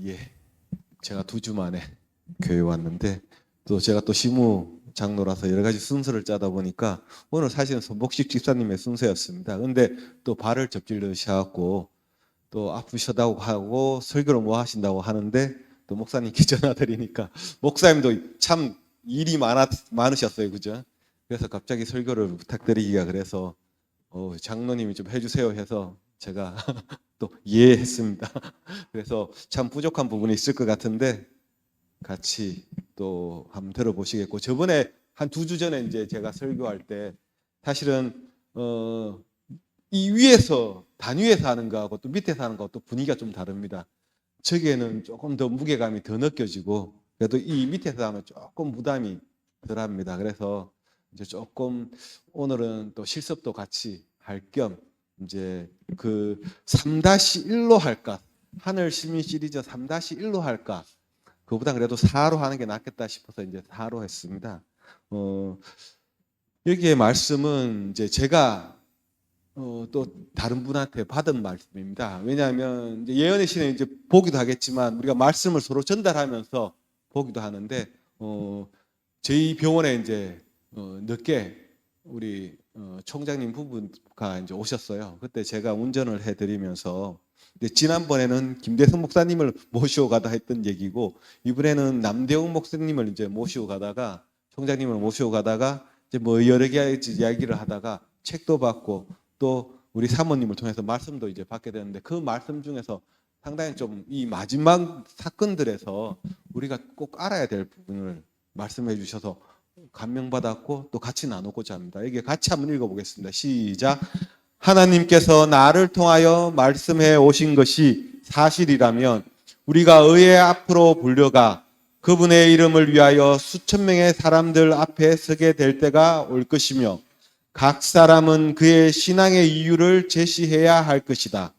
예, 제가 2주 만에 교회 왔는데 또 제가 또 시무 장로라서 여러 가지 순서를 짜다 보니까 오늘 사실은 손복식 집사님의 순서였습니다. 근데 또 발을 접질르셔갖고 또 아프셨다고 하고 설교를 뭐 하신다고 하는데 또 목사님께 전화드리니까 목사님도 참 일이 많으셨어요, 그죠? 그래서 갑자기 설교를 부탁드리기가 그래서 장로님이 좀 해주세요 해서 제가 또 이해했습니다. 그래서 참 부족한 부분이 있을 것 같은데 같이 또 한번 들어보시겠고, 저번에 한 2주 전에 이제 제가 설교할 때 사실은 이 위에서 단 위에서 하는 거하고 또 밑에서 하는 거하고 또 분위기가 좀 다릅니다. 저기에는 조금 더 무게감이 더 느껴지고 그래도 이 밑에서 하면 조금 부담이 덜합니다. 그래서 이제 조금 오늘은 또 실습도 같이 할 겸 이제 그 3-1로 할까, 하늘 실민 시리즈 3-1로 할까, 그보다 그래도 4로 하는 게 낫겠다 싶어서 이제 4로 했습니다. 여기에 말씀은 이제 제가 또 다른 분한테 받은 말씀입니다. 왜냐하면 이제 예언의 신에 이제 보기도 하겠지만 우리가 말씀을 서로 전달하면서 보기도 하는데 저희 병원에 이제 늦게 우리 총장님 부부가 이제 오셨어요. 그때 제가 운전을 해드리면서 지난번에는 김대성 목사님을 모시고 가다 했던 얘기고 이번에는 남대웅 목사님을 이제 모시고 가다가 총장님을 모시고 가다가 이제 뭐 여러 가지 이야기를 하다가 책도 받고 또 우리 사모님을 통해서 말씀도 이제 받게 되는데 그 말씀 중에서 상당히 좀 이 마지막 사건들에서 우리가 꼭 알아야 될 부분을 말씀해 주셔서 감명받았고 또 같이 나누고자 합니다. 이게 같이 한번 읽어보겠습니다. 시작. 하나님께서 나를 통하여 말씀해 오신 것이 사실이라면 우리가 의의 앞으로 불려가 그분의 이름을 위하여 수천 명의 사람들 앞에 서게 될 때가 올 것이며 각 사람은 그의 신앙의 이유를 제시해야 할 것이다.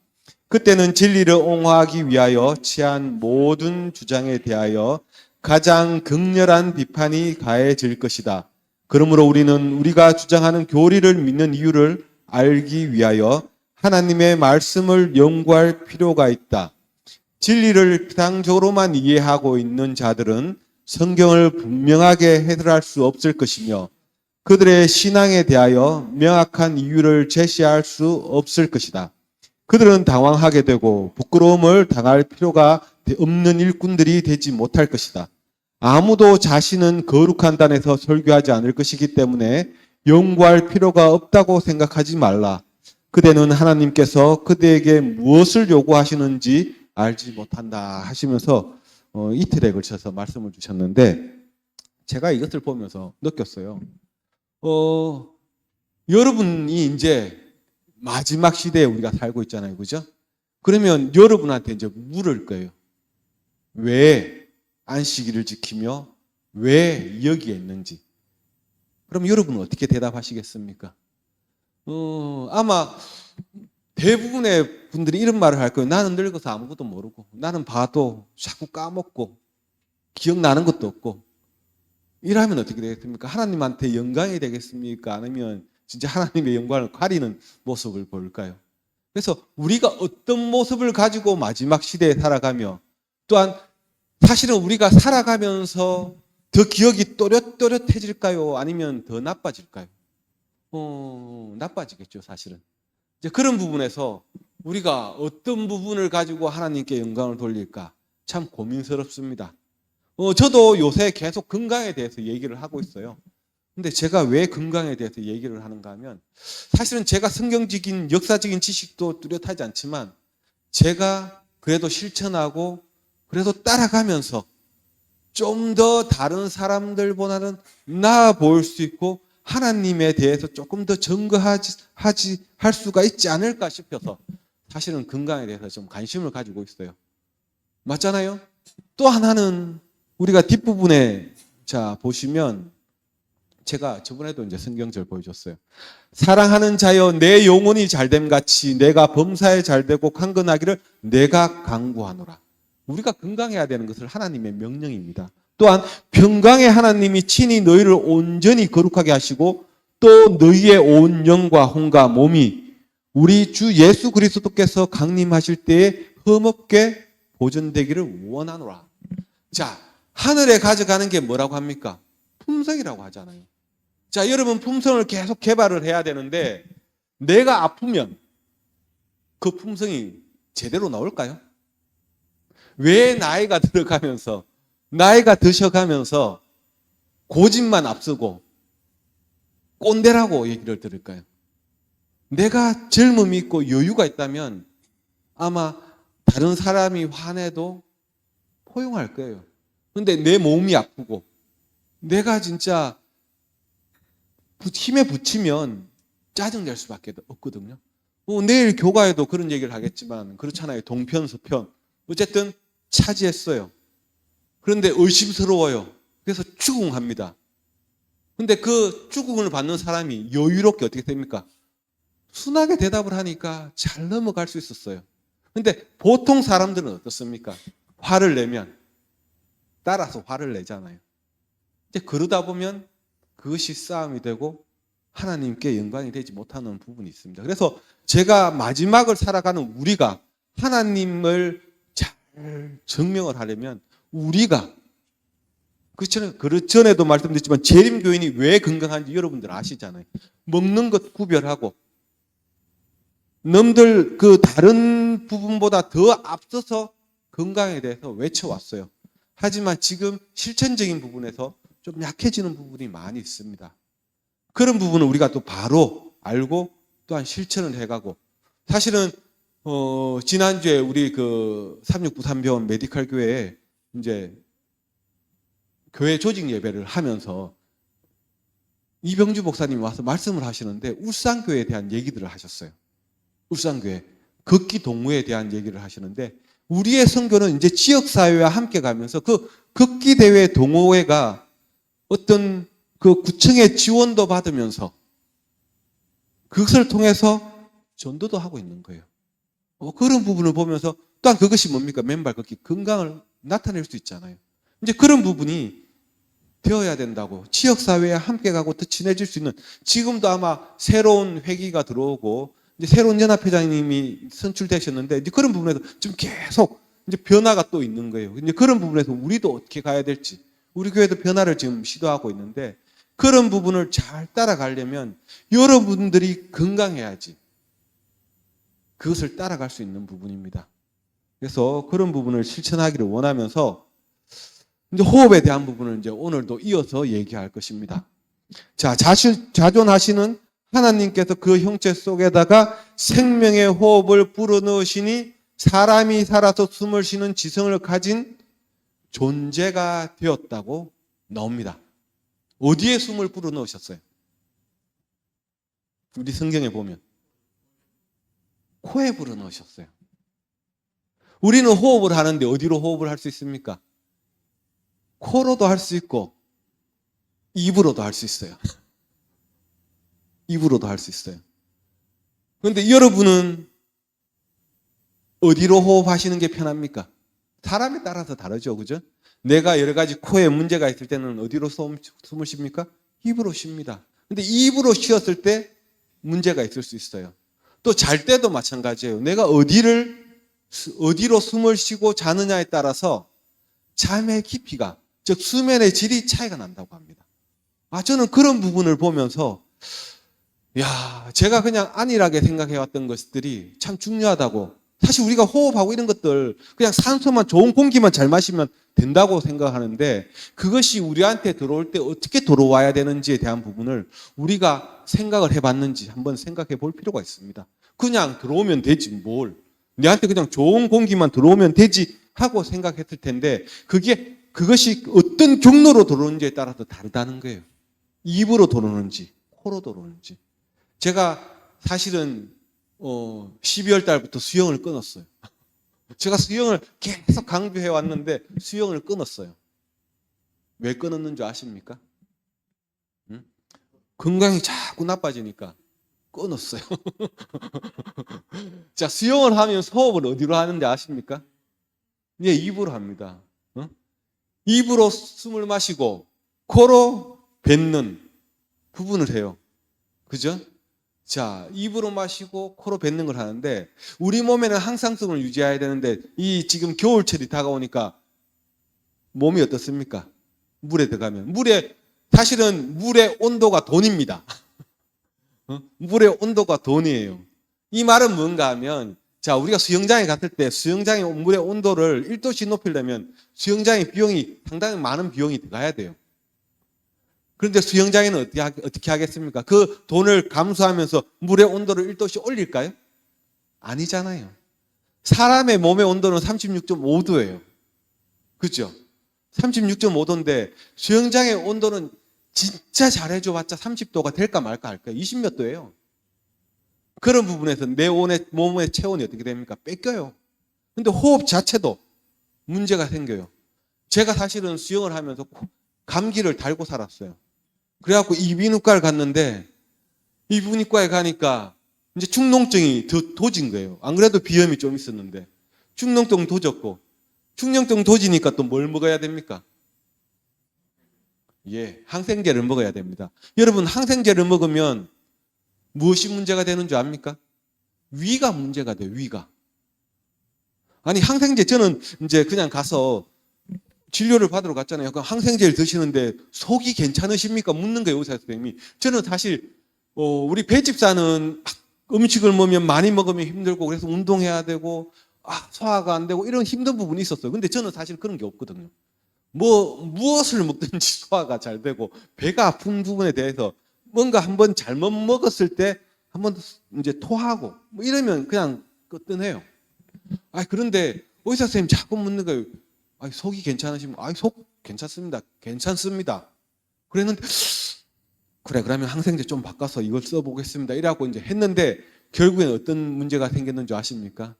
그때는 진리를 옹호하기 위하여 취한 모든 주장에 대하여 가장 극렬한 비판이 가해질 것이다. 그러므로 우리는 우리가 주장하는 교리를 믿는 이유를 알기 위하여 하나님의 말씀을 연구할 필요가 있다. 진리를 피상적으로만 이해하고 있는 자들은 성경을 분명하게 해설할 수 없을 것이며 그들의 신앙에 대하여 명확한 이유를 제시할 수 없을 것이다. 그들은 당황하게 되고 부끄러움을 당할 필요가 없는 일꾼들이 되지 못할 것이다. 아무도 자신은 거룩한 단에서 설교하지 않을 것이기 때문에 연구할 필요가 없다고 생각하지 말라. 그대는 하나님께서 그대에게 무엇을 요구하시는지 알지 못한다 하시면서 이틀에 걸쳐서 말씀을 주셨는데 제가 이것을 보면서 느꼈어요. 여러분이 이제 마지막 시대에 우리가 살고 있잖아요. 그죠? 그러면 여러분한테 이제 물을 거예요. 왜 안식일을 지키며 왜 여기에 있는지. 그럼 여러분은 어떻게 대답하시겠습니까? 아마 대부분의 분들이 이런 말을 할 거예요. 나는 늙어서 아무것도 모르고 나는 봐도 자꾸 까먹고 기억나는 것도 없고 이러면 어떻게 되겠습니까? 하나님한테 영광이 되겠습니까? 아니면 진짜 하나님의 영광을 가리는 모습을 볼까요? 그래서 우리가 어떤 모습을 가지고 마지막 시대에 살아가며 또한 사실은 우리가 살아가면서 더 기억이 또렷또렷해질까요? 아니면 더 나빠질까요? 나빠지겠죠, 사실은. 이제 그런 부분에서 우리가 어떤 부분을 가지고 하나님께 영광을 돌릴까 참 고민스럽습니다. 저도 요새 계속 건강에 대해서 얘기를 하고 있어요. 근데 제가 왜 건강에 대해서 얘기를 하는가 하면 사실은 제가 성경적인 역사적인 지식도 뚜렷하지 않지만 제가 그래도 실천하고 그래도 따라가면서 좀 더 다른 사람들보다는 나아 보일 수 있고 하나님에 대해서 조금 더 할 수가 있지 않을까 싶어서 사실은 건강에 대해서 좀 관심을 가지고 있어요. 맞잖아요? 또 하나는 우리가 뒷부분에 자 보시면 제가 저번에도 이제 성경절 보여줬어요. 사랑하는 자여 내 영혼이 잘됨 같이 내가 범사에 잘되고 강건하기를 내가 강구하노라. 우리가 건강해야 되는 것을 하나님의 명령입니다. 또한 평강의 하나님이 친히 너희를 온전히 거룩하게 하시고 또 너희의 온 영과 혼과 몸이 우리 주 예수 그리스도께서 강림하실 때에 흠없게 보존되기를 원하노라. 자, 하늘에 가져가는 게 뭐라고 합니까? 품성이라고 하잖아요. 자, 여러분 품성을 계속 개발을 해야 되는데 내가 아프면 그 품성이 제대로 나올까요? 왜 나이가 들어가면서 나이가 드셔가면서 고집만 앞서고 꼰대라고 얘기를 들을까요? 내가 젊음이 있고 여유가 있다면 아마 다른 사람이 화내도 포용할 거예요. 근데 내 몸이 아프고 내가 진짜 힘에 부치면 짜증낼 수밖에 없거든요. 내일 교과에도 그런 얘기를 하겠지만 그렇잖아요. 동편, 서편. 어쨌든 차지했어요. 그런데 의심스러워요. 그래서 추궁합니다. 근데 그 추궁을 받는 사람이 여유롭게 어떻게 됩니까? 순하게 대답을 하니까 잘 넘어갈 수 있었어요. 근데 보통 사람들은 어떻습니까? 화를 내면 따라서 화를 내잖아요. 이제 그러다 보면 그것이 싸움이 되고 하나님께 영광이 되지 못하는 부분이 있습니다. 그래서 제가 마지막을 살아가는 우리가 하나님을 잘 증명을 하려면 우리가 그 전에도 말씀드렸지만 재림교인이 왜 건강한지 여러분들 아시잖아요. 먹는 것 구별하고 남들 그 다른 부분보다 더 앞서서 건강에 대해서 외쳐왔어요. 하지만 지금 실천적인 부분에서 좀 약해지는 부분이 많이 있습니다. 그런 부분은 우리가 또 바로 알고 또한 실천을 해가고 사실은 지난주에 우리 그 3693병원 메디컬 교회에 이제 교회 조직 예배를 하면서 이병주 목사님이 와서 말씀을 하시는데 울산교회에 대한 얘기들을 하셨어요. 울산교회 걷기 동호회에 대한 얘기를 하시는데 우리의 선교는 이제 지역사회와 함께 가면서 그 걷기 대회 동호회가 어떤 그 구청의 지원도 받으면서 그것을 통해서 전도도 하고 있는 거예요. 그런 부분을 보면서 또한 그것이 뭡니까? 맨발 걷기 건강을 나타낼 수 있잖아요. 이제 그런 부분이 되어야 된다고 지역사회에 함께 가고 더 친해질 수 있는 지금도 아마 새로운 회기가 들어오고 이제 새로운 연합회장님이 선출되셨는데 이제 그런 부분에서 지금 계속 이제 변화가 또 있는 거예요. 이제 그런 부분에서 우리도 어떻게 가야 될지 우리 교회도 변화를 지금 시도하고 있는데 그런 부분을 잘 따라가려면 여러분들이 건강해야지 그것을 따라갈 수 있는 부분입니다. 그래서 그런 부분을 실천하기를 원하면서 이제 호흡에 대한 부분을 이제 오늘도 이어서 얘기할 것입니다. 자, 자존하시는 하나님께서 그 형체 속에다가 생명의 호흡을 불어넣으시니 사람이 살아서 숨을 쉬는 지성을 가진 존재가 되었다고 나옵니다. 어디에 숨을 불어넣으셨어요? 우리 성경에 보면 코에 불어넣으셨어요. 우리는 호흡을 하는데 어디로 호흡을 할 수 있습니까? 코로도 할 수 있고 입으로도 할 수 있어요. 입으로도 할 수 있어요. 그런데 여러분은 어디로 호흡하시는 게 편합니까? 사람에 따라서 다르죠. 그죠? 내가 여러 가지 코에 문제가 있을 때는 어디로 숨을 쉽니까? 입으로 쉽니다. 근데 입으로 쉬었을 때 문제가 있을 수 있어요. 또 잘 때도 마찬가지예요. 내가 어디로 숨을 쉬고 자느냐에 따라서 잠의 깊이가, 즉 수면의 질이 차이가 난다고 합니다. 저는 그런 부분을 보면서 제가 그냥 안일하게 생각해왔던 것들이 참 중요하다고. 사실 우리가 호흡하고 이런 것들 그냥 산소만 좋은 공기만 잘 마시면 된다고 생각하는데 그것이 우리한테 들어올 때 어떻게 들어와야 되는지에 대한 부분을 우리가 생각을 해봤는지 한번 생각해 볼 필요가 있습니다. 그냥 들어오면 되지 뭘. 내한테 그냥 좋은 공기만 들어오면 되지 하고 생각했을 텐데 그것이 어떤 경로로 들어오는지에 따라서 다르다는 거예요. 입으로 들어오는지 코로 들어오는지. 제가 사실은 12월 달부터 수영을 끊었어요. 제가 수영을 계속 강조해 왔는데 수영을 끊었어요. 왜 끊었는 줄 아십니까? 건강이 자꾸 나빠지니까 끊었어요. 자, 수영을 하면 호흡을 어디로 하는지 아십니까? 예, 입으로 합니다. 입으로 숨을 마시고 코로 뱉는 부분을 해요. 그죠? 자, 입으로 마시고 코로 뱉는 걸 하는데 우리 몸에는 항상성을 유지해야 되는데 이 지금 겨울철이 다가오니까 몸이 어떻습니까? 물에 들어가면 사실은 물의 온도가 돈입니다. 물의 온도가 돈이에요. 이 말은 뭔가 하면 자, 우리가 수영장에 갔을 때 수영장의 물의 온도를 1도씩 높이려면 수영장의 비용이 상당히 많은 비용이 들어가야 돼요. 그런데 수영장에는 어떻게 하겠습니까? 그 돈을 감수하면서 물의 온도를 1도씩 올릴까요? 아니잖아요. 사람의 몸의 온도는 36.5도예요. 그렇죠? 36.5도인데 수영장의 온도는 진짜 잘해줘봤자 30도가 될까 말까 할까요? 20몇 도예요. 그런 부분에서 내 몸의 체온이 어떻게 됩니까? 뺏겨요. 근데 호흡 자체도 문제가 생겨요. 제가 사실은 수영을 하면서 감기를 달고 살았어요. 그래갖고 이비인후과를 갔는데 이비인후과에 가니까 이제 축농증이 도진 거예요. 안 그래도 비염이 좀 있었는데 축농증 도졌고 축농증 도지니까 또 뭘 먹어야 됩니까? 예, 항생제를 먹어야 됩니다. 여러분 항생제를 먹으면 무엇이 문제가 되는 줄 압니까? 위가 문제가 돼요. 위가. 아니 항생제 저는 이제 그냥 가서 진료를 받으러 갔잖아요. 그럼 항생제를 드시는데 속이 괜찮으십니까? 묻는 거예요, 의사 선생님이. 저는 사실 우리 배집사는 음식을 먹으면 많이 먹으면 힘들고 그래서 운동해야 되고 소화가 안 되고 이런 힘든 부분이 있었어요. 근데 저는 사실 그런 게 없거든요. 무엇을 먹든지 소화가 잘 되고 배가 아픈 부분에 대해서 뭔가 한번 잘못 먹었을 때 한번 이제 토하고 뭐 이러면 그냥 끄뜬해요. 그런데 의사 선생님 자꾸 묻는 거예요. 속이 괜찮으시면 속 괜찮습니다. 괜찮습니다. 그랬는데 그래 그러면 항생제 좀 바꿔서 이걸 써보겠습니다. 이래갖고 이제 했는데 결국엔 어떤 문제가 생겼는 줄 아십니까?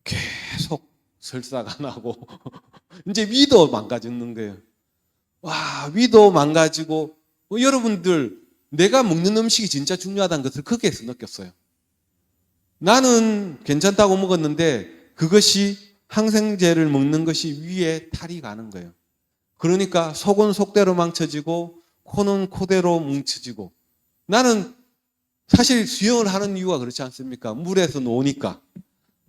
계속 설사가 나고 이제 위도 망가지는 거예요. 위도 망가지고 여러분들 내가 먹는 음식이 진짜 중요하다는 것을 거기에서 느꼈어요. 나는 괜찮다고 먹었는데 그것이 항생제를 먹는 것이 위에 탈이 가는 거예요. 그러니까 속은 속대로 망쳐지고 코는 코대로 뭉쳐지고 나는 사실 수영을 하는 이유가 그렇지 않습니까? 물에서 노니까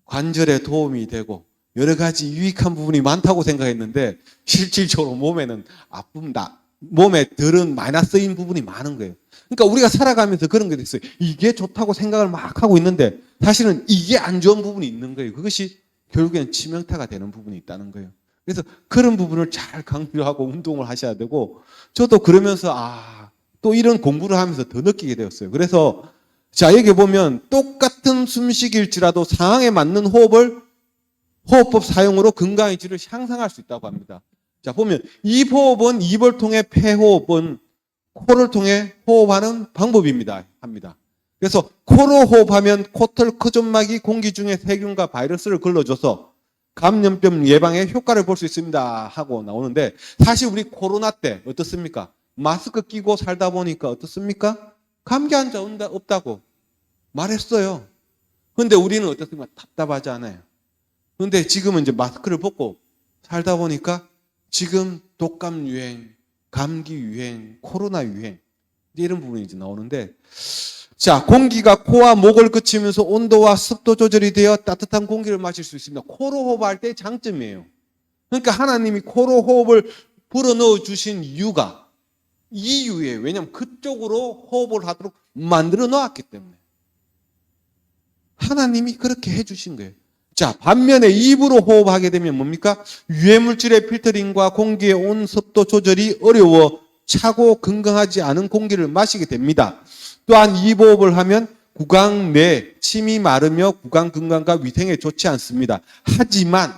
관절에 도움이 되고 여러 가지 유익한 부분이 많다고 생각했는데 실질적으로 몸에는 몸에 덜은 마이너스인 부분이 많은 거예요. 그러니까 우리가 살아가면서 그런 게 됐어요. 이게 좋다고 생각을 막 하고 있는데 사실은 이게 안 좋은 부분이 있는 거예요. 그것이 결국에는 치명타가 되는 부분이 있다는 거예요. 그래서 그런 부분을 잘 강조하고 운동을 하셔야 되고 저도 그러면서 또 이런 공부를 하면서 더 느끼게 되었어요. 그래서 자 여기 보면 똑같은 숨쉬기일지라도 상황에 맞는 호흡법 사용으로 건강의 질을 향상할 수 있다고 합니다. 자 보면 입호흡은 입을 통해 폐호흡은 코를 통해 호흡하는 방법입니다. 합니다. 그래서 코로 호흡하면 코털 커존막이 공기 중에 세균과 바이러스를 걸러줘서 감염병 예방에 효과를 볼 수 있습니다 하고 나오는데 사실 우리 코로나 때 어떻습니까? 마스크 끼고 살다 보니까 어떻습니까? 감기 환자 없다고 말했어요. 그런데 우리는 어떻습니까? 답답하지 않아요. 그런데 지금은 이제 마스크를 벗고 살다 보니까 지금 독감 유행, 감기 유행, 코로나 유행 이런 부분이 이제 나오는데 자, 공기가 코와 목을 거치면서 온도와 습도 조절이 되어 따뜻한 공기를 마실 수 있습니다. 코로 호흡할 때의 장점이에요. 그러니까 하나님이 코로 호흡을 불어넣어 주신 이유가 이 이유예요. 왜냐하면 그쪽으로 호흡을 하도록 만들어 놓았기 때문에. 하나님이 그렇게 해주신 거예요. 자, 반면에 입으로 호흡하게 되면 뭡니까? 유해물질의 필터링과 공기의 온 습도 조절이 어려워 차고 건강하지 않은 공기를 마시게 됩니다. 또한 입호흡을 하면 구강 내 침이 마르며 구강 건강과 위생에 좋지 않습니다. 하지만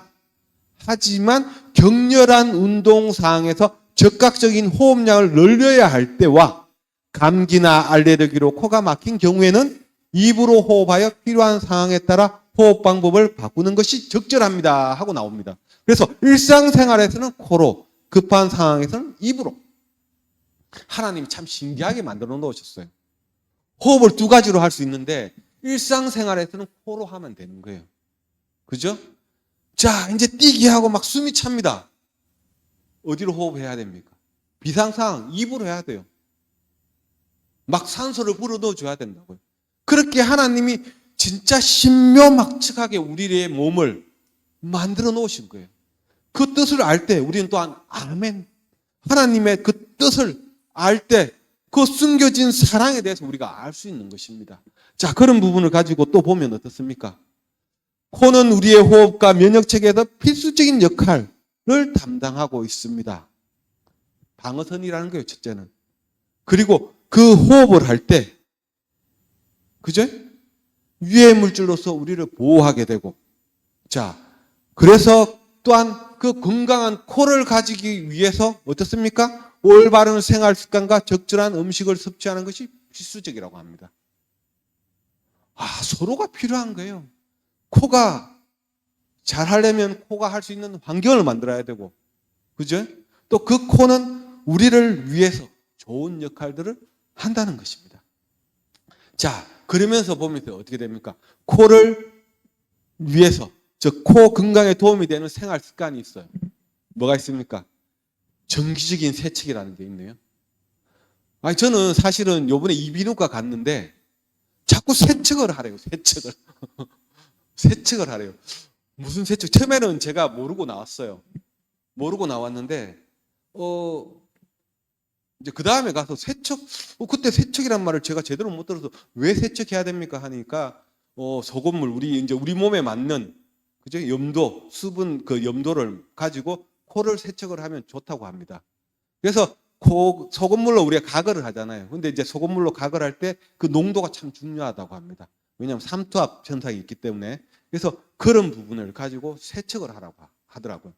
격렬한 운동 상황에서 적극적인 호흡량을 늘려야 할 때와 감기나 알레르기로 코가 막힌 경우에는 입으로 호흡하여 필요한 상황에 따라 호흡 방법을 바꾸는 것이 적절합니다 하고 나옵니다. 그래서 일상생활에서는 코로, 급한 상황에서는 입으로. 하나님이 참 신기하게 만들어 놓으셨어요. 호흡을 두 가지로 할 수 있는데 일상생활에서는 코로 하면 되는 거예요. 그죠? 자, 이제 뛰기 하고 막 숨이 찹니다. 어디로 호흡해야 됩니까? 비상상황 입으로 해야 돼요. 막 산소를 불어넣어 줘야 된다고요. 그렇게 하나님이 진짜 신묘막측하게 우리의 몸을 만들어 놓으신 거예요. 그 뜻을 알 때 우리는 또한 아멘. 하나님의 그 뜻을 알 때 그 숨겨진 사랑에 대해서 우리가 알 수 있는 것입니다. 자, 그런 부분을 가지고 또 보면 어떻습니까? 코는 우리의 호흡과 면역체계에서 필수적인 역할을 담당하고 있습니다. 방어선이라는 거예요, 첫째는. 그리고 그 호흡을 할 때, 그죠? 유해 물질로서 우리를 보호하게 되고, 자, 그래서 또한 그 건강한 코를 가지기 위해서 어떻습니까? 올바른 생활 습관과 적절한 음식을 섭취하는 것이 필수적이라고 합니다. 서로가 필요한 거예요. 코가 잘 하려면 코가 할 수 있는 환경을 만들어야 되고, 그죠? 또 그 코는 우리를 위해서 좋은 역할들을 한다는 것입니다. 자, 그러면서 보면서 어떻게 됩니까? 코를 위해서, 즉, 코 건강에 도움이 되는 생활 습관이 있어요. 뭐가 있습니까? 정기적인 세척이라는 게 있네요. 저는 사실은 요번에 이비인후과 갔는데 자꾸 세척을 하래요. 세척을. 세척을 하래요. 무슨 세척? 처음에는 제가 모르고 나왔어요. 모르고 나왔는데 이제 그 다음에 가서 세척, 그때 세척이란 말을 제가 제대로 못 들어서 왜 세척해야 됩니까 하니까 소금물, 우리 몸에 맞는, 그죠? 염도, 수분 그 염도를 가지고 코를 세척을 하면 좋다고 합니다. 그래서 소금물로 우리가 가글을 하잖아요. 근데 이제 소금물로 가글할 때 그 농도가 참 중요하다고 합니다. 왜냐하면 삼투압 현상이 있기 때문에. 그래서 그런 부분을 가지고 세척을 하라고 하더라고요.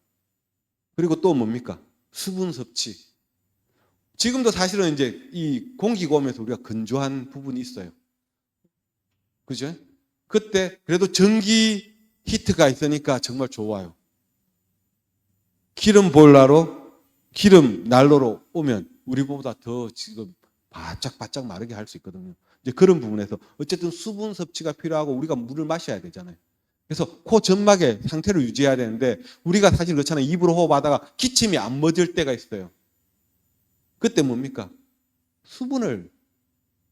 그리고 또 뭡니까? 수분 섭취. 지금도 사실은 이제 이 공기가 오면서 우리가 건조한 부분이 있어요. 그죠? 그때 그래도 전기 히트가 있으니까 정말 좋아요. 기름 보일러로, 기름 난로로 오면 우리보다 더 지금 바짝바짝 마르게 할 수 있거든요. 이제 그런 부분에서 어쨌든 수분 섭취가 필요하고 우리가 물을 마셔야 되잖아요. 그래서 코 점막의 상태를 유지해야 되는데 우리가 사실 그렇잖아요. 입으로 호흡하다가 기침이 안 멎을 때가 있어요. 그때 뭡니까?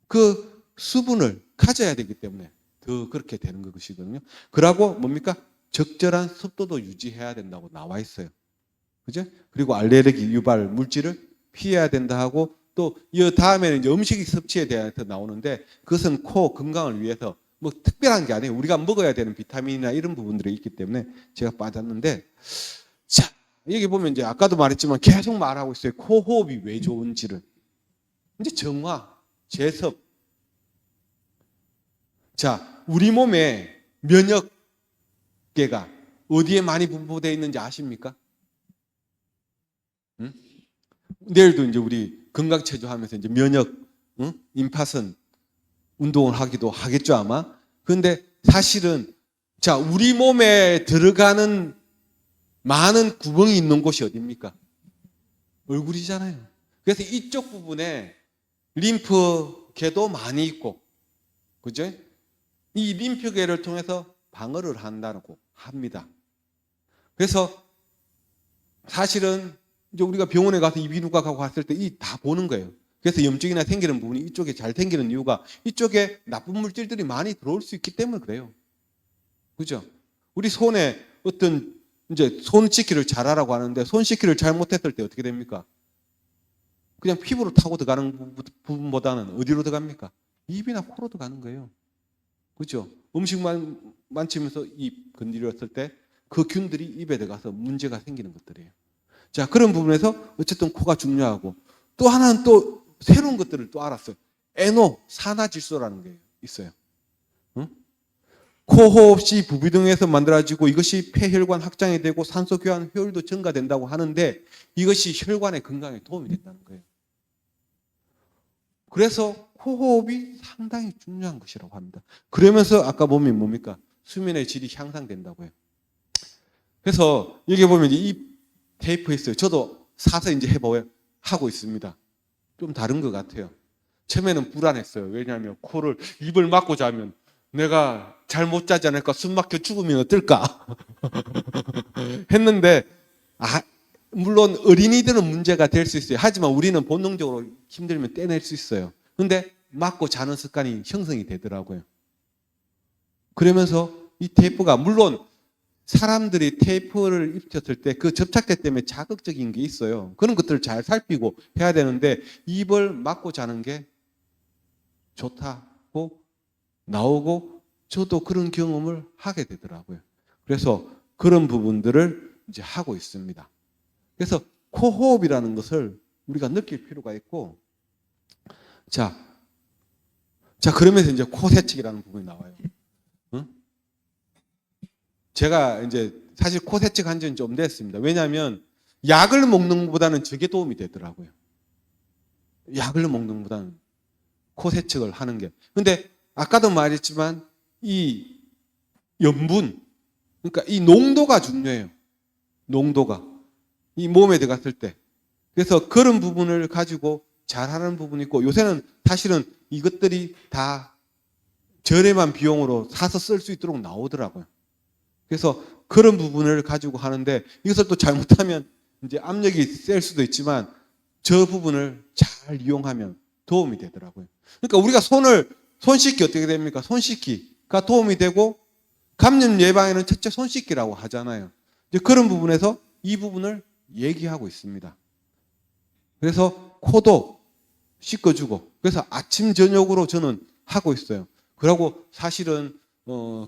그 수분을 가져야 되기 때문에 더 그렇게 되는 것이거든요. 그러고 뭡니까? 적절한 습도도 유지해야 된다고 나와 있어요. 그죠? 그리고 알레르기 유발 물질을 피해야 된다 하고 또 이 다음에는 이제 음식 섭취에 대해서 나오는데 그것은 코 건강을 위해서 뭐 특별한 게 아니에요. 우리가 먹어야 되는 비타민이나 이런 부분들이 있기 때문에 제가 빠졌는데, 자, 여기 보면 이제 아까도 말했지만 계속 말하고 있어요. 코 호흡이 왜 좋은지를. 이제 정화, 제습. 자, 우리 몸에 면역계가 어디에 많이 분포되어 있는지 아십니까? 응? 내일도 이제 우리 건강체조 하면서 이제 면역, 임파선 운동을 하기도 하겠죠, 아마. 그런데 사실은, 자, 우리 몸에 들어가는 많은 구멍이 있는 곳이 어디입니까? 얼굴이잖아요. 그래서 이쪽 부분에 림프계도 많이 있고, 그죠? 이 림프계를 통해서 방어를 한다고 합니다. 그래서 사실은 이제 우리가 병원에 가서 이비인후과 가고 갔을 때 이 다 보는 거예요. 그래서 염증이나 생기는 부분이 이쪽에 잘 생기는 이유가 이쪽에 나쁜 물질들이 많이 들어올 수 있기 때문에 그래요. 그죠? 우리 손에 어떤 이제 손 씻기를 잘하라고 하는데 손 씻기를 잘못했을 때 어떻게 됩니까? 그냥 피부로 타고 들어가는 부분보다는 어디로 들어갑니까? 입이나 코로 들어가는 거예요. 그죠? 음식만 만지면서 입 건드렸을 때 그 균들이 입에 들어가서 문제가 생기는 것들이에요. 자, 그런 부분에서 어쨌든 코가 중요하고 또 하나는 또 새로운 것들을 또 알았어요. NO, 산화질소라는 게 있어요. 응? 코호흡 시 부비 등에서 만들어지고 이것이 폐혈관 확장이 되고 산소 교환 효율도 증가된다고 하는데 이것이 혈관의 건강에 도움이 된다는 거예요. 그래서 코호흡이 상당히 중요한 것이라고 합니다. 그러면서 아까 보면 뭡니까? 수면의 질이 향상된다고 해요. 그래서 여기 보면 이 테이프 있어요. 저도 사서 이제 하고 있습니다. 좀 다른 것 같아요. 처음에는 불안했어요. 왜냐하면 입을 막고 자면 내가 잘 못 자지 않을까, 숨 막혀 죽으면 어떨까 했는데 물론 어린이들은 문제가 될 수 있어요. 하지만 우리는 본능적으로 힘들면 떼낼 수 있어요. 그런데 맞고 자는 습관이 형성이 되더라고요. 그러면서 이 테이프가 물론 사람들이 테이프를 입혔을 때 그 접착제 때문에 자극적인 게 있어요. 그런 것들을 잘 살피고 해야 되는데 입을 막고 자는 게 좋다고 나오고 저도 그런 경험을 하게 되더라고요. 그래서 그런 부분들을 이제 하고 있습니다. 그래서 코호흡이라는 것을 우리가 느낄 필요가 있고 자 그러면서 이제 코세척이라는 부분이 나와요. 응? 제가 이제 사실 코세척한 지는 좀 됐습니다. 왜냐하면 약을 먹는 것보다는 저게 도움이 되더라고요. 약을 먹는 것보다는 코세척을 하는 게. 근데 아까도 말했지만 이 염분, 그러니까 이 농도가 중요해요. 농도가. 이 몸에 들어갔을 때. 그래서 그런 부분을 가지고 잘하는 부분이 있고 요새는 사실은 이것들이 다 저렴한 비용으로 사서 쓸 수 있도록 나오더라고요. 그래서 그런 부분을 가지고 하는데 이것을 또 잘못하면 이제 압력이 셀 수도 있지만 저 부분을 잘 이용하면 도움이 되더라고요. 그러니까 우리가 손 씻기 어떻게 됩니까? 손 씻기가 도움이 되고 감염 예방에는 첫째 손 씻기라고 하잖아요. 이제 그런 부분에서 이 부분을 얘기하고 있습니다. 그래서 코도 씻어주고 그래서 아침 저녁으로 저는 하고 있어요. 그러고 사실은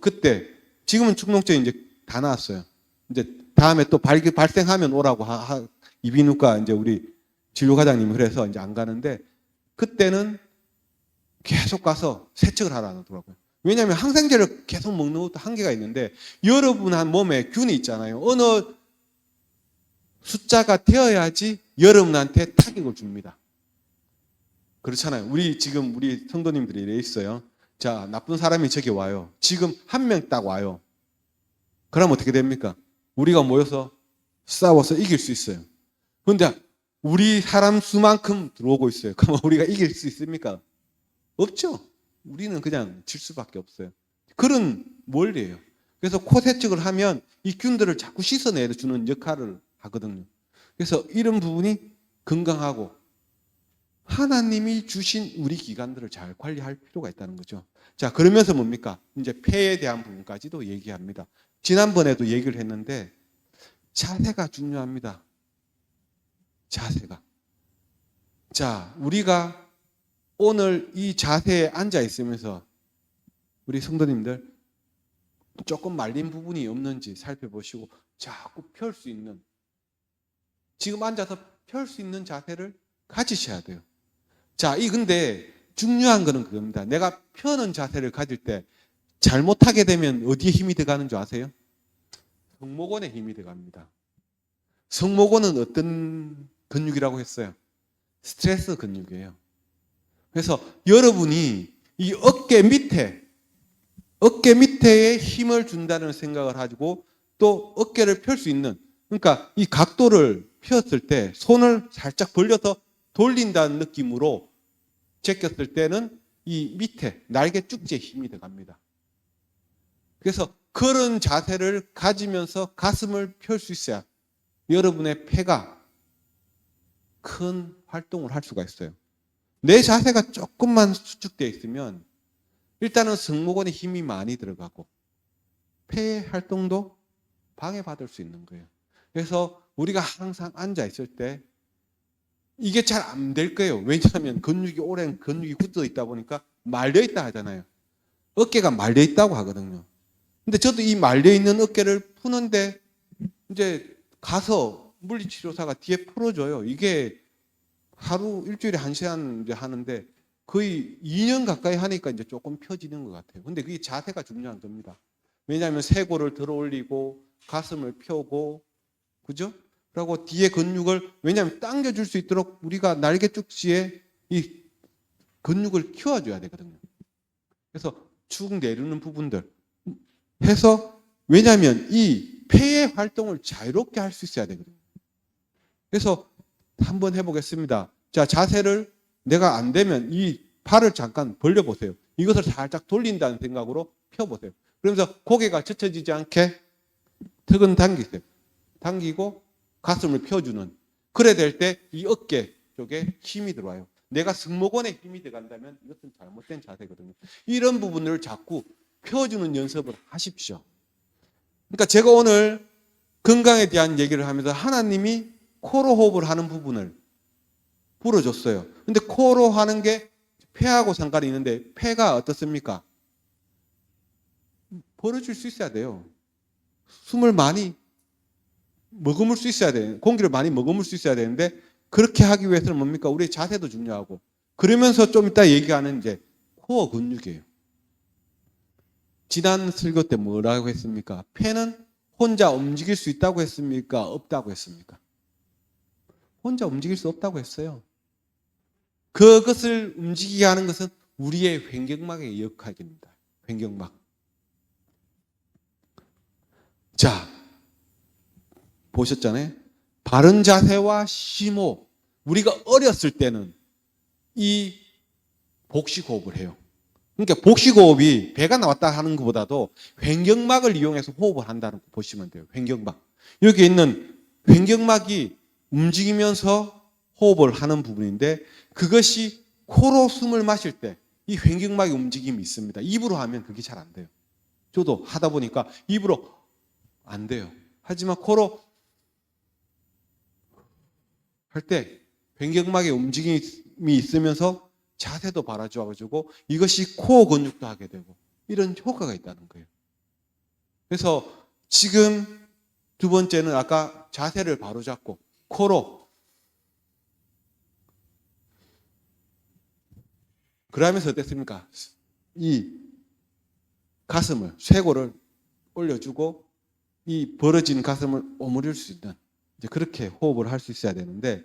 그때 지금은 충농증이 이제 다 나왔어요. 이제 다음에 또 발생하면 오라고 이비인후과 이제 우리 진료과장님이 그래서 이제 안 가는데 그때는 계속 가서 세척을 하라 하더라고요. 왜냐하면 항생제를 계속 먹는 것도 한계가 있는데 여러분 한 몸에 균이 있잖아요. 어느 숫자가 되어야지 여러분한테 타격을 줍니다. 그렇잖아요. 지금 우리 성도님들이 이래 있어요. 자, 나쁜 사람이 저기 와요. 지금 한 명 딱 와요. 그럼 어떻게 됩니까? 우리가 모여서 싸워서 이길 수 있어요. 그런데 우리 사람 수만큼 들어오고 있어요. 그러면 우리가 이길 수 있습니까? 없죠. 우리는 그냥 질 수밖에 없어요. 그런 원리예요. 그래서 코 세척을 하면 이 균들을 자꾸 씻어내주는 역할을 하거든요. 그래서 이런 부분이 건강하고 하나님이 주신 우리 기관들을 잘 관리할 필요가 있다는 거죠. 자, 그러면서 뭡니까? 이제 폐에 대한 부분까지도 얘기합니다. 지난번에도 얘기를 했는데 자세가 중요합니다. 자세가. 자, 우리가 오늘 이 자세에 앉아 있으면서 우리 성도님들 조금 말린 부분이 없는지 살펴보시고 자꾸 펼 수 있는 지금 앉아서 펼 수 있는 자세를 가지셔야 돼요. 자, 근데 중요한 거는 그겁니다. 내가 펴는 자세를 가질 때 잘못하게 되면 어디에 힘이 들어가는 줄 아세요? 성모근에 힘이 들어갑니다. 성모근은 어떤 근육이라고 했어요? 스트레스 근육이에요. 그래서 여러분이 이 어깨 밑에에 힘을 준다는 생각을 가지고 또 어깨를 펼 수 있는 그러니까 이 각도를 폈을 때 손을 살짝 벌려서 돌린다는 느낌으로 제꼈을 때는 이 밑에 날개 쭉지에 힘이 들어갑니다. 그래서 그런 자세를 가지면서 가슴을 펼 수 있어야 여러분의 폐가 큰 활동을 할 수가 있어요. 내 자세가 조금만 수축되어 있으면 일단은 승모근에 힘이 많이 들어가고 폐의 활동도 방해받을 수 있는 거예요. 그래서 우리가 항상 앉아 있을 때 이게 잘 안 될 거예요. 왜냐하면 오랜 근육이 굳어 있다 보니까 말려 있다 하잖아요. 어깨가 말려 있다고 하거든요. 근데 저도 이 말려 있는 어깨를 푸는데 이제 가서 물리치료사가 뒤에 풀어줘요. 이게 하루 일주일에 1시간 이제 하는데 거의 2년 가까이 하니까 이제 조금 펴지는 것 같아요. 근데 그게 자세가 중요한 겁니다. 왜냐하면 쇄골을 들어 올리고 가슴을 펴고 그죠? 그리고 뒤에 근육을 왜냐하면 당겨줄 수 있도록 우리가 날개 쪽지에 이 근육을 키워줘야 되거든요. 그래서 축 내리는 부분들 해서 왜냐하면 이 폐의 활동을 자유롭게 할 수 있어야 되거든요. 그래서 한번 해보겠습니다. 자, 자세를 내가 안 되면 이 팔을 잠깐 벌려보세요. 이것을 살짝 돌린다는 생각으로 펴보세요. 그러면서 고개가 젖혀지지 않게 턱은 당기세요. 당기고 가슴을 펴주는. 그래야 될 때 이 어깨 쪽에 힘이 들어와요. 내가 승모근에 힘이 들어간다면 이것은 잘못된 자세거든요. 이런 부분을 자꾸 펴주는 연습을 하십시오. 그러니까 제가 오늘 건강에 대한 얘기를 하면서 하나님이 코로 호흡을 하는 부분을 풀어줬어요. 근데 코로 하는 게 폐하고 상관이 있는데 폐가 어떻습니까? 벌어질 수 있어야 돼요. 숨을 많이 머금을 수 있어야 돼요. 공기를 많이 머금을 수 있어야 되는데 그렇게 하기 위해서는 뭡니까? 우리의 자세도 중요하고 그러면서 좀 이따 얘기하는 이제 코어 근육이에요. 지난 설교 때 뭐라고 했습니까? 폐는 혼자 움직일 수 있다고 했습니까? 없다고 했습니까? 혼자 움직일 수 없다고 했어요. 그것을 움직이게 하는 것은 우리의 횡격막의 역할입니다. 횡격막. 자, 보셨잖아요. 바른 자세와 심호흡. 우리가 어렸을 때는 이 복식호흡을 해요. 그러니까 복식호흡이 배가 나왔다 하는 것보다도 횡격막을 이용해서 호흡을 한다는 거 보시면 돼요. 횡격막. 여기 있는 횡격막이 움직이면서 호흡을 하는 부분인데 그것이 코로 숨을 마실 때 이 횡격막의 움직임이 있습니다. 입으로 하면 그게 잘 안 돼요. 저도 하다 보니까 입으로 안 돼요. 하지만 코로 할 때 횡격막의 움직임이 있으면서 자세도 바라줘가지고 이것이 코어 근육도 하게 되고 이런 효과가 있다는 거예요. 그래서 지금 두 번째는 아까 자세를 바로잡고 코로 그러면서 어땠습니까? 이 가슴을 쇄골을 올려주고 이 벌어진 가슴을 오므릴 수 있는 이제 그렇게 호흡을 할 수 있어야 되는데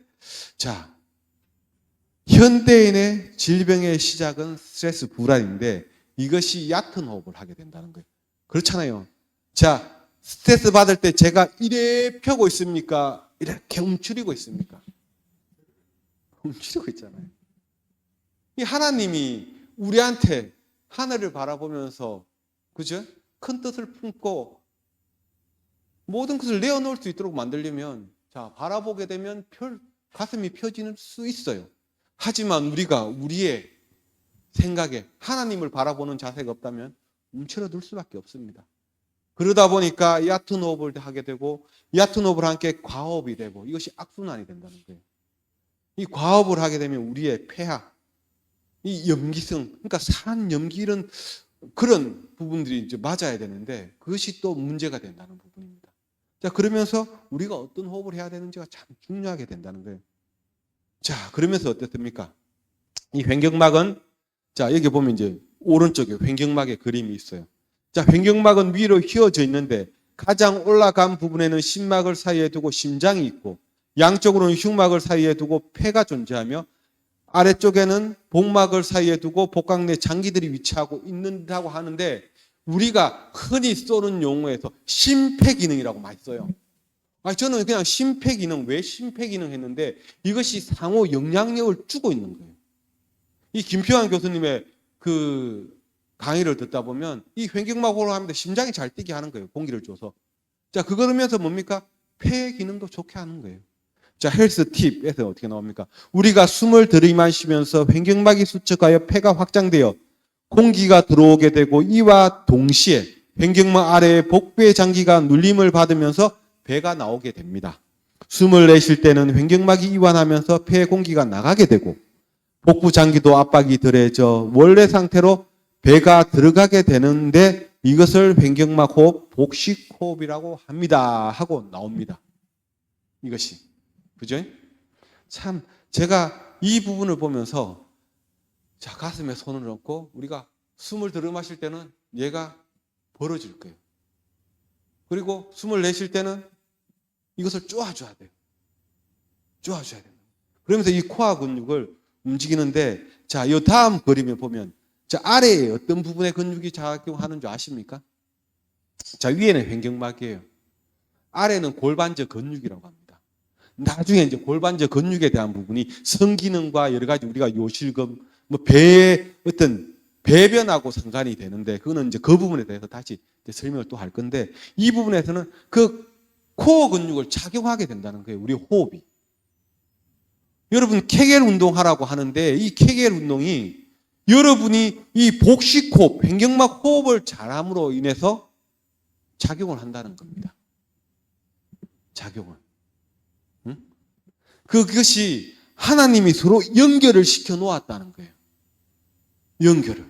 자 현대인의 질병의 시작은 스트레스 불안인데 이것이 얕은 호흡을 하게 된다는 거예요. 그렇잖아요. 자 스트레스 받을 때 제가 이래 펴고 있습니까? 이렇게 움츠리고 있습니까? 움츠리고 있잖아요. 이 하나님이 우리한테 하늘을 바라보면서 그죠? 큰 뜻을 품고 모든 것을 내어놓을 수 있도록 만들려면 자 바라보게 되면 가슴이 펴질 수 있어요. 하지만 우리가 우리의 생각에 하나님을 바라보는 자세가 없다면 움츠러들 수밖에 없습니다. 그러다 보니까 얕은 호흡을 하게 되고 얕은 호흡을 함께 과호흡이 되고 이것이 악순환이 된다는 거예요. 이 과호흡을 하게 되면 우리의 폐하, 이 염기성, 그러니까 산, 염기 이런 그런 부분들이 이제 맞아야 되는데 그것이 또 문제가 된다는 부분입니다. 자, 그러면서 우리가 어떤 호흡을 해야 되는지가 참 중요하게 된다는 거예요. 자, 그러면서 어떻습니까? 이 횡격막은 자, 여기 보면 이제 오른쪽에 횡격막의 그림이 있어요. 자, 횡격막은 위로 휘어져 있는데 가장 올라간 부분에는 심막을 사이에 두고 심장이 있고 양쪽으로는 흉막을 사이에 두고 폐가 존재하며 아래쪽에는 복막을 사이에 두고 복강 내 장기들이 위치하고 있는다고 하는데 우리가 흔히 쏘는 용어에서 심폐기능이라고 많이 써요. 저는 그냥 심폐기능, 왜 심폐기능 했는데 이것이 상호 영향력을 주고 있는 거예요. 이 김평환 교수님의 그 강의를 듣다 보면 이 횡격막 호흡을 하면서 심장이 잘 뛰게 하는 거예요. 공기를 줘서. 자, 그러면서 뭡니까? 폐 기능도 좋게 하는 거예요. 자, 헬스 팁에서 어떻게 나옵니까? 우리가 숨을 들이마시면서 횡격막이 수축하여 폐가 확장되어 공기가 들어오게 되고 이와 동시에 횡격막 아래의 복부의 장기가 눌림을 받으면서 배가 나오게 됩니다. 숨을 내쉴 때는 횡격막이 이완하면서 폐 공기가 나가게 되고 복부 장기도 압박이 덜해져 원래 상태로 배가 들어가게 되는데 이것을 횡격막 호흡, 복식 호흡이라고 합니다. 하고 나옵니다. 이것이. 그죠? 참 제가 이 부분을 보면서 자, 가슴에 손을 얹고 우리가 숨을 들이마실 때는 얘가 벌어질 거예요. 그리고 숨을 내쉴 때는 이것을 쪼아줘야 돼요. 쪼아줘야 돼요. 그러면서 이 코어 근육을 움직이는데 자, 이 다음 그림에 보면 자, 아래에 어떤 부분의 근육이 작용하는 줄 아십니까? 자, 위에는 횡격막이에요. 아래는 골반저 근육이라고 합니다. 나중에 이제 골반저 근육에 대한 부분이 성기능과 여러 가지 우리가 요실금, 뭐 배의 어떤 배변하고 상관이 되는데 그거는 이제 그 부분에 대해서 다시 설명을 또 할 건데 이 부분에서는 그 코어 근육을 작용하게 된다는 거예요. 우리 호흡이. 여러분 케겔 운동하라고 하는데 이 케겔 운동이 여러분이 이 복식호흡, 횡격막 호흡을 잘함으로 인해서 작용을 한다는 겁니다. 작용을. 응? 그것이 하나님이 서로 연결을 시켜 놓았다는 거예요. 연결을.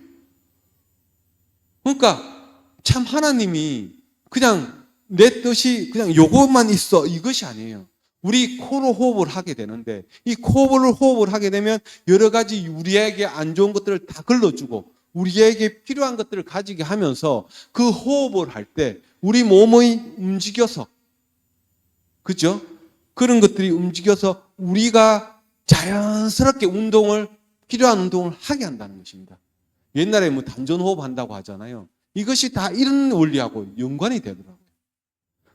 그러니까 참 하나님이 그냥 내 뜻이 그냥 요것만 있어 이것이 아니에요. 우리 코로 호흡을 하게 되는데 이 코로 호흡을 하게 되면 여러 가지 우리에게 안 좋은 것들을 다 걸러주고 우리에게 필요한 것들을 가지게 하면서 그 호흡을 할 때 우리 몸이 움직여서 그죠? 그런 것들이 움직여서 우리가 자연스럽게 필요한 운동을 하게 한다는 것입니다. 옛날에 뭐 단전호흡 한다고 하잖아요. 이것이 다 이런 원리하고 연관이 되더라고요.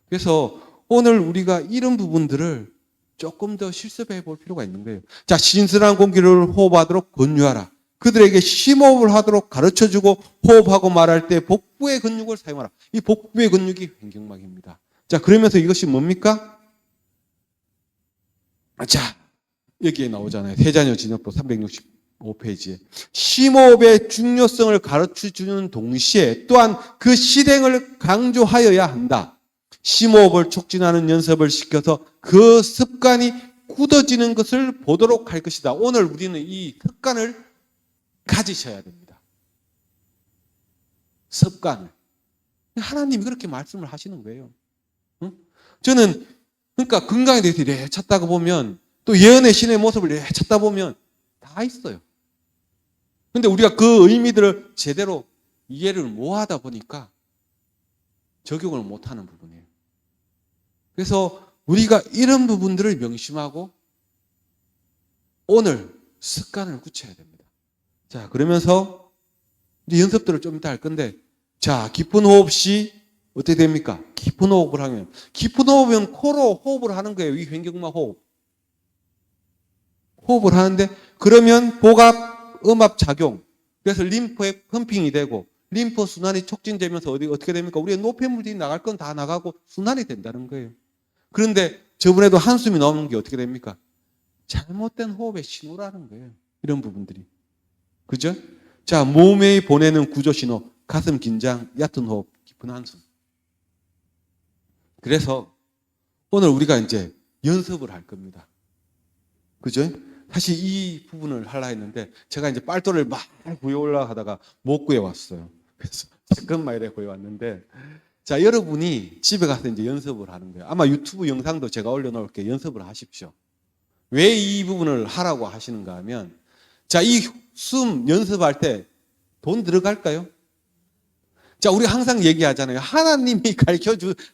그래서 오늘 우리가 이런 부분들을 조금 더 실습해 볼 필요가 있는 거예요. 자, 신선한 공기를 호흡하도록 권유하라. 그들에게 심호흡을 하도록 가르쳐주고 호흡하고 말할 때 복부의 근육을 사용하라. 이 복부의 근육이 횡격막입니다. 자, 그러면서 이것이 뭡니까? 자, 여기에 나오잖아요. 세자녀 진역법 365페이지에. 심호흡의 중요성을 가르쳐주는 동시에 또한 그 실행을 강조하여야 한다. 심호흡을 촉진하는 연습을 시켜서 그 습관이 굳어지는 것을 보도록 할 것이다. 오늘 우리는 이 습관을 가지셔야 됩니다. 습관을. 하나님이 그렇게 말씀을 하시는 거예요. 응? 저는 그러니까 건강에 대해서 이래 찾다가 보면 또 예언의 신의 모습을 이래 찾다 보면 다 있어요. 근데 우리가 그 의미들을 제대로 이해를 못 하다 보니까 적용을 못 하는 부분이에요. 그래서 우리가 이런 부분들을 명심하고 오늘 습관을 굳혀야 됩니다. 자, 그러면서 이제 연습들을 좀 이따 할 건데, 자, 깊은 호흡 시 어떻게 됩니까? 깊은 호흡을 하면, 깊은 호흡은 코로 호흡을 하는 거예요. 이 횡격막 호흡. 호흡을 하는데, 그러면 복압, 음압 작용. 그래서 림프에 펌핑이 되고, 림프 순환이 촉진되면서 어떻게 됩니까? 우리의 노폐물들이 나갈 건 다 나가고 순환이 된다는 거예요. 그런데 저번에도 한숨이 나오는 게 어떻게 됩니까? 잘못된 호흡의 신호라는 거예요. 이런 부분들이. 그죠? 자, 몸에 보내는 구조 신호. 가슴 긴장, 얕은 호흡, 깊은 한숨. 그래서 오늘 우리가 이제 연습을 할 겁니다. 그죠? 사실 이 부분을 하려 했는데 제가 이제 빨도를 막 구해오려고 하다가 못 구해왔어요. 그래서 잠깐만 이래 구해왔는데 자, 여러분이 집에 가서 이제 연습을 하는 거예요. 아마 유튜브 영상도 제가 올려놓을게요. 연습을 하십시오. 왜 이 부분을 하라고 하시는가 하면 자, 이 숨 연습할 때 돈 들어갈까요? 자, 우리 항상 얘기하잖아요. 하나님이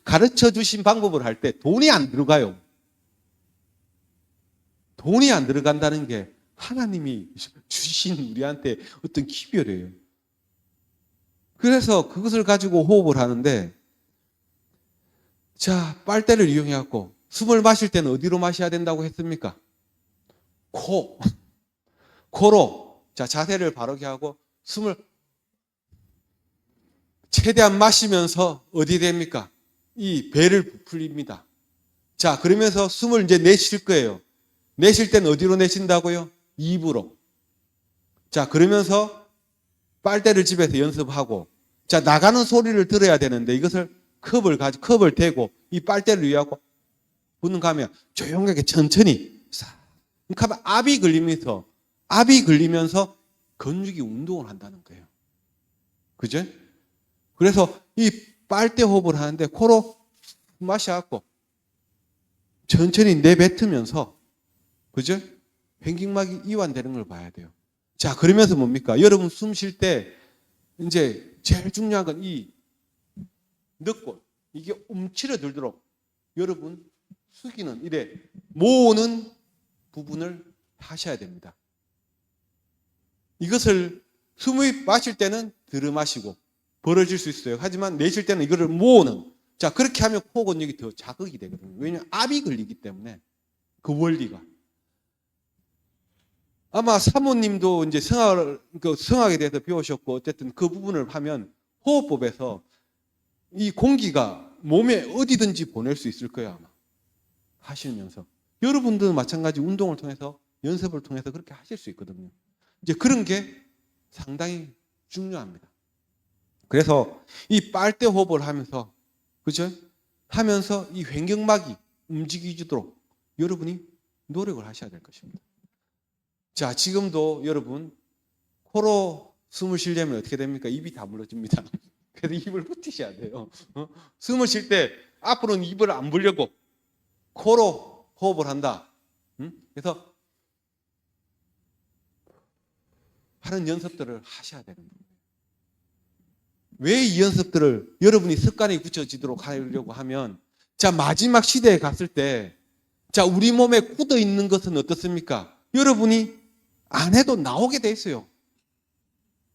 가르쳐 주신 방법을 할 때 돈이 안 들어가요. 돈이 안 들어간다는 게 하나님이 주신 우리한테 어떤 기별이에요. 그래서 그것을 가지고 호흡을 하는데 자, 빨대를 이용해갖고 숨을 마실 때는 어디로 마셔야 된다고 했습니까? 코로. 자, 자세를 바르게 하고 숨을 최대한 마시면서 어디 됩니까? 이 배를 부풀립니다. 자, 그러면서 숨을 이제 내쉴 거예요. 내쉴 때는 어디로 내쉰다고요? 입으로. 자, 그러면서 빨대를 집에서 연습하고 자, 나가는 소리를 들어야 되는데 이것을 컵을 대고 이 빨대를 위하고 부는 가면 조용하게 천천히 그러니까 압이 걸리면서 근육이 운동을 한다는 거예요. 그죠? 그래서 이 빨대 호흡을 하는데 코로 마셔갖고 천천히 내뱉으면서 그죠? 횡격막이 이완되는 걸 봐야 돼요. 자, 그러면서 뭡니까? 여러분 숨 쉴 때 이제 제일 중요한 건 이 늑골 이게 움츠러들도록 여러분 숙이는 이래 모으는 부분을 하셔야 됩니다. 이것을 숨을 마실 때는 들어 마시고 벌어질 수 있어요. 하지만 내쉴 때는 이거를 모으는. 자, 그렇게 하면 코 근육이 더 자극이 되거든요. 왜냐하면 압이 걸리기 때문에 그 원리가. 아마 사모님도 이제 성학에 대해서 배우셨고 어쨌든 그 부분을 하면 호흡법에서 이 공기가 몸에 어디든지 보낼 수 있을 거예요. 아마 하시면서. 여러분들은 마찬가지 운동을 통해서 연습을 통해서 그렇게 하실 수 있거든요. 이제 그런 게 상당히 중요합니다. 그래서 이 빨대 호흡을 하면서, 그죠? 하면서 이 횡격막이 움직이도록 여러분이 노력을 하셔야 될 것입니다. 자, 지금도 여러분 코로 숨을 쉬려면 어떻게 됩니까? 입이 다물어집니다. 그래서 입을 붙이셔야 돼요. 숨을 쉴 때 앞으로는 입을 안 불려고 코로 호흡을 한다. 그래서 하는 연습들을 하셔야 되는 거예요. 왜 이 연습들을 여러분이 습관이 굳혀지도록 하려고 하면, 자, 마지막 시대에 갔을 때, 자, 우리 몸에 굳어 있는 것은 어떻습니까? 여러분이 안 해도 나오게 돼 있어요.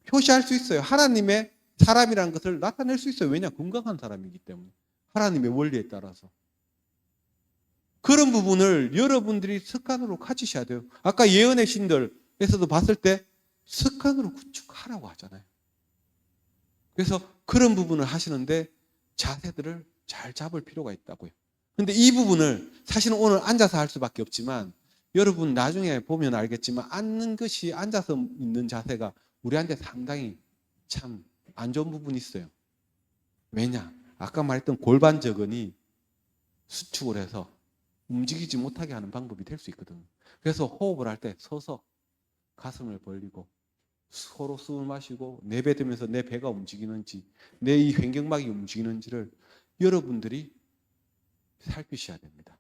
표시할 수 있어요. 하나님의 사람이라는 것을 나타낼 수 있어요. 왜냐? 건강한 사람이기 때문에. 하나님의 원리에 따라서. 그런 부분을 여러분들이 습관으로 가지셔야 돼요. 아까 예언의 신들에서도 봤을 때 습관으로 구축하라고 하잖아요. 그래서 그런 부분을 하시는데 자세들을 잘 잡을 필요가 있다고요. 근데 이 부분을 사실은 오늘 앉아서 할 수밖에 없지만, 여러분 나중에 보면 알겠지만 앉는 것이, 앉아서 있는 자세가 우리한테 상당히 참 안 좋은 부분이 있어요. 왜냐? 아까 말했던 골반 저근이 수축을 해서 움직이지 못하게 하는 방법이 될 수 있거든요. 그래서 호흡을 할 때 서서 가슴을 벌리고 서로 숨을 마시고 내뱉으면서 내 배가 움직이는지, 내 이 횡격막이 움직이는지를 여러분들이 살피셔야 됩니다.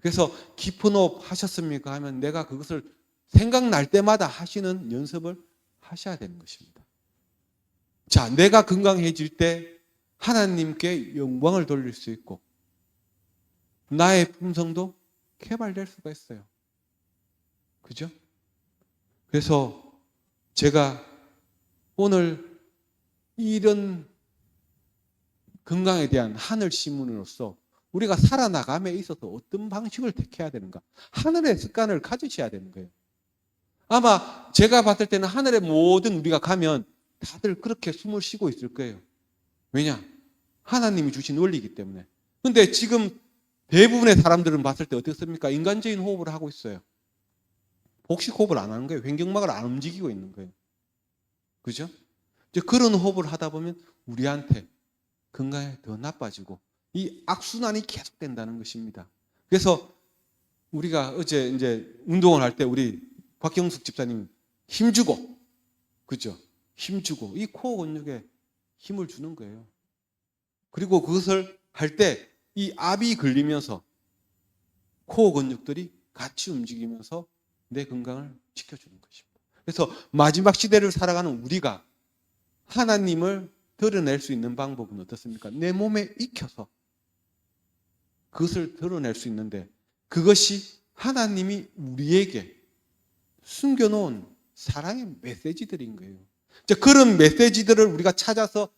그래서 깊은 호흡 하셨습니까? 하면 내가 그것을 생각날 때마다 하시는 연습을 하셔야 되는 것입니다. 자, 내가 건강해질 때 하나님께 영광을 돌릴 수 있고 나의 품성도 개발될 수가 있어요. 그죠? 그래서 제가 오늘 이런 건강에 대한 하늘 시민으로서 우리가 살아나감에 있어서 어떤 방식을 택해야 되는가? 하늘의 습관을 가지셔야 되는 거예요. 아마 제가 봤을 때는 하늘에 모든 우리가 가면 다들 그렇게 숨을 쉬고 있을 거예요. 왜냐? 하나님이 주신 원리이기 때문에. 근데 지금 대부분의 사람들은 봤을 때 어떻습니까? 인간적인 호흡을 하고 있어요. 복식 호흡을 안 하는 거예요. 횡격막을 안 움직이고 있는 거예요. 그죠? 이제 그런 호흡을 하다 보면 우리한테 건강에 더 나빠지고 이 악순환이 계속된다는 것입니다. 그래서 우리가 어제 이제 운동을 할 때 우리 박경숙 집사님 힘주고, 그죠? 힘주고 이 코어 근육에 힘을 주는 거예요. 그리고 그것을 할 때 이 압이 걸리면서 코어 근육들이 같이 움직이면서 내 건강을 지켜주는 것입니다. 그래서 마지막 시대를 살아가는 우리가 하나님을 드러낼 수 있는 방법은 어떻습니까? 내 몸에 익혀서 그것을 드러낼 수 있는데, 그것이 하나님이 우리에게 숨겨놓은 사랑의 메시지들인 거예요. 그런 메시지들을 우리가 찾아서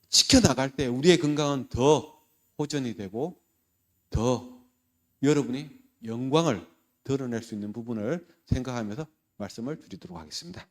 지켜나갈 때 우리의 건강은 더 호전이 되고 더 여러분이 영광을 드러낼 수 있는 부분을 생각하면서 말씀을 드리도록 하겠습니다.